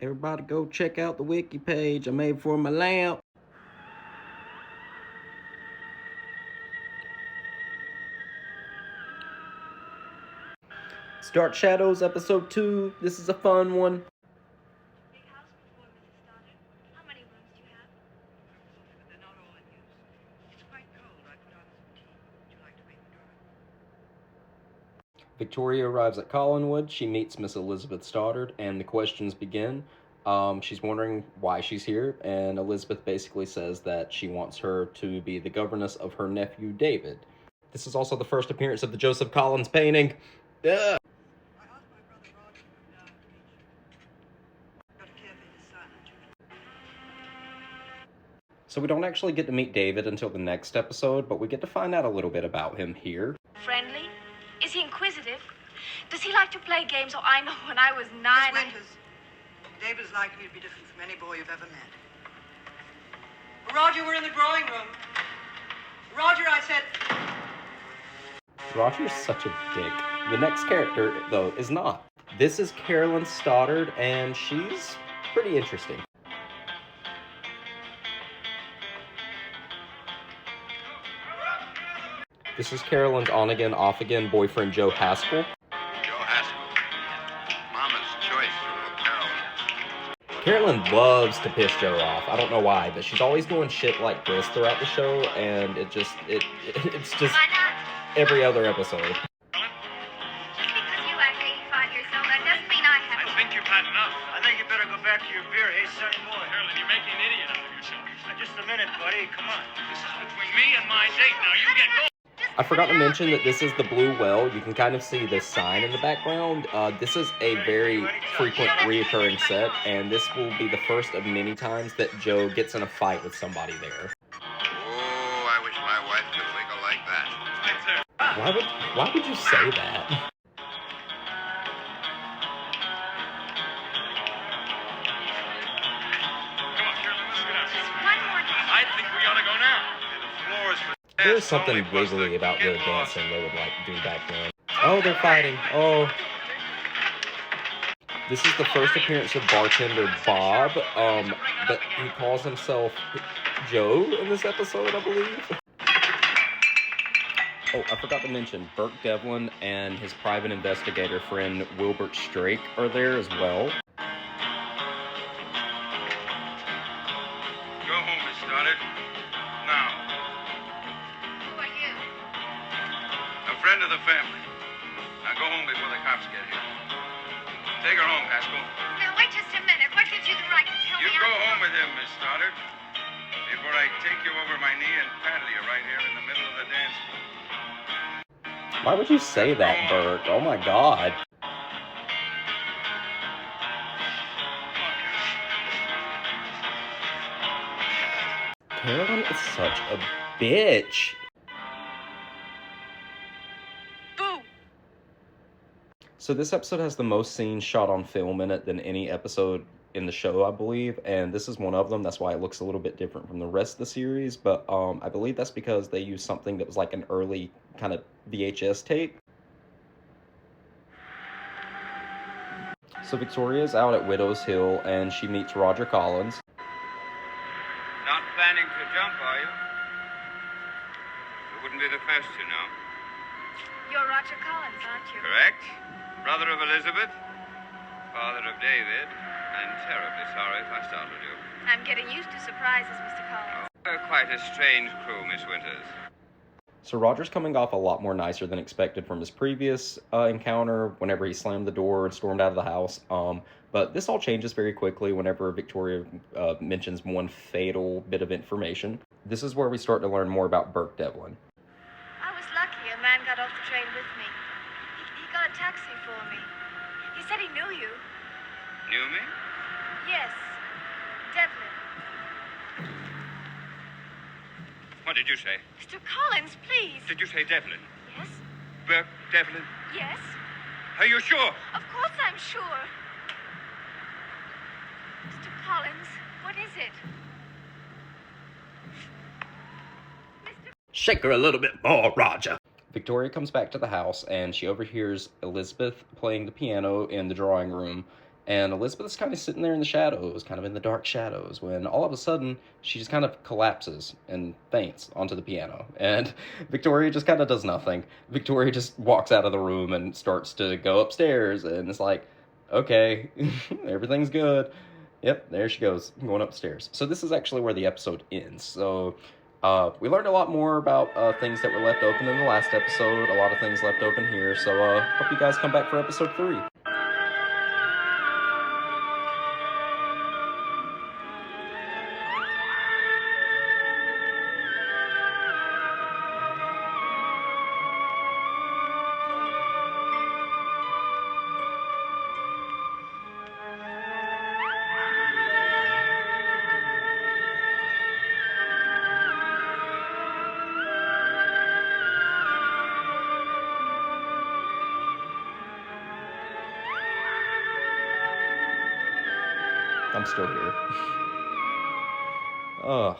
Everybody go check out the wiki page I made for my lamp. Dark Shadows episode 2. This is a fun one. Big house before, Mrs. Stoddard. How many rooms do you have? But they're not all in use. It's quite cold. I put on some tea. Would you like to make the door? Victoria arrives at Collinwood. She meets Miss Elizabeth Stoddard, and the questions begin. She's wondering why she's here, and Elizabeth basically says that she wants her to be the governess of her nephew, David. This is also the first appearance of the Joseph Collins painting. Ugh. I asked my brother Roger to come down to meet you. Got to care for his silent So we don't actually get to meet David until the next episode, but we get to find out a little bit about him here. Friendly? Is he inquisitive? Does he like to play games? Oh, I know when I was 9. Miss Winters, David's likely to be different from any boy you've ever met. Roger, we're in the drawing room. Roger, I said... Roger's such a dick. The next character, though, is not. This is Carolyn Stoddard, and she's pretty interesting. This is Carolyn's on-again, off-again boyfriend, Joe Haskell. Joe Haskell. Mama's choice for Carolyn. Carolyn loves to piss Joe off. I don't know why, but she's always doing shit like this throughout the show, and it's just Why not? every other episode. Just because you act 85 years old, that doesn't mean I have. I think you've had enough. I think you better go back to your beer. Hey, sonny boy. Carolyn, you're making an idiot out of yourself. Just a minute, buddy. Come on. This is between me and my date now. You get going. I forgot to mention that this is the Blue Well. You can kind of see this sign in the background. This is a very frequent reoccurring set, and this will be the first of many times that Joe gets in a fight with somebody there. Oh, I wish my wife could wiggle like that. Why would you say that? Come on, Carolyn, let's get out. Just one more time. I think we ought to go now. The floor is for... There's something wiggly about the dancing they would like do back then. Oh, they're fighting. Oh. This is the first appearance of bartender Bob, but he calls himself Joe in this episode, I believe. Oh, I forgot to mention, Burke Devlin and his private investigator friend Wilbert Strake are there as well. Go home, Miss Stoddard. Now. Who are you? A friend of the family. Now go home before the cops get here. Take her home, Haskell. Now, wait just a minute. What gives you the right to tell You me go home with him, Miss Stoddard. Before I take you over my knee and paddle you right here in the middle of the dance floor. Why would you say that, Burke? Oh my god. Carolyn is such a bitch. Boo! So this episode has the most scenes shot on film in it than any episode in the show, I believe, and this is one of them. That's why it looks a little bit different from the rest of the series, but I believe that's because they used something that was like an early kind of VHS tape. So Victoria's out at Widow's Hill, and she meets Roger Collins. Not planning to jump, are you? You wouldn't be the first to know. You're Roger Collins, aren't you? Correct. Brother of Elizabeth, father of David, and terribly sorry if I startled you. I'm getting used to surprises, Mr. Collins. We're quite a strange crew, Miss Winters. So Roger's coming off a lot more nicer than expected from his previous encounter whenever he slammed the door and stormed out of the house. But this all changes very quickly whenever Victoria mentions one fatal bit of information. This is where we start to learn more about Burke Devlin. I was lucky. A man got off the train with me. He got a taxi for me. He said he knew you. Knew me? Yes. Devlin. What did you say? Mr. Collins, please. Did you say Devlin? Yes? Burke Devlin? Yes? Are you sure? Of course I'm sure. Mr. Collins, what is it? Mr. Shake her a little bit more, Roger. Victoria comes back to the house, and she overhears Elizabeth playing the piano in the drawing room, And Elizabeth is kind of sitting there in the shadows, kind of in the dark shadows, when all of a sudden she just kind of collapses and faints onto the piano. And Victoria just kind of does nothing. Victoria just walks out of the room and starts to go upstairs, and it's like, okay, everything's good. Yep, there she goes, going upstairs. So this is actually where the episode ends. So we learned a lot more about things that were left open in the last episode, a lot of things left open here. So hope you guys come back for episode 3. I'm still here. Ugh.